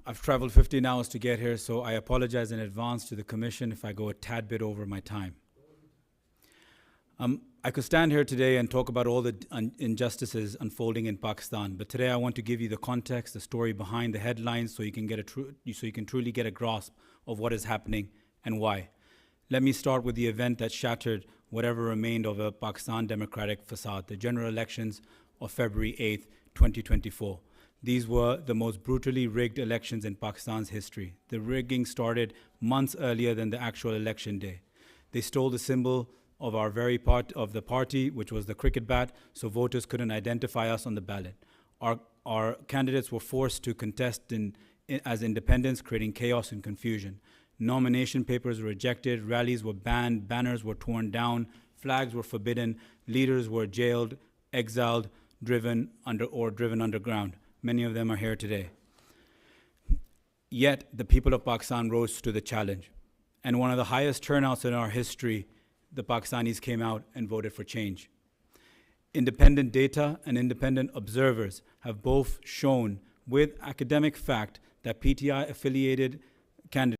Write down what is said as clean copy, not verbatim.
I've traveled 15 hours to get here, so I apologize in advance to the Commission if I go a tad bit over my time. I could stand here today and talk about all the injustices unfolding in Pakistan, but today I want to give you the context, the story behind the headlines, so you can truly get a grasp of what is happening and why. Let me start with the event that shattered whatever remained of a Pakistan democratic facade, the general elections of February 8th, 2024. These were the most brutally rigged elections in Pakistan's history. The rigging started months earlier than the actual election day. They stole the symbol of our very part of the party, which was the cricket bat, so voters couldn't identify us on the ballot. Our candidates were forced to contest as independents, creating chaos and confusion. Nomination papers were rejected, rallies were banned, banners were torn down, flags were forbidden, leaders were jailed, exiled, driven underground. Many of them are here today. Yet, the people of Pakistan rose to the challenge. And one of the highest turnouts in our history, the Pakistanis came out and voted for change. Independent data and independent observers have both shown with academic fact that PTI-affiliated candidates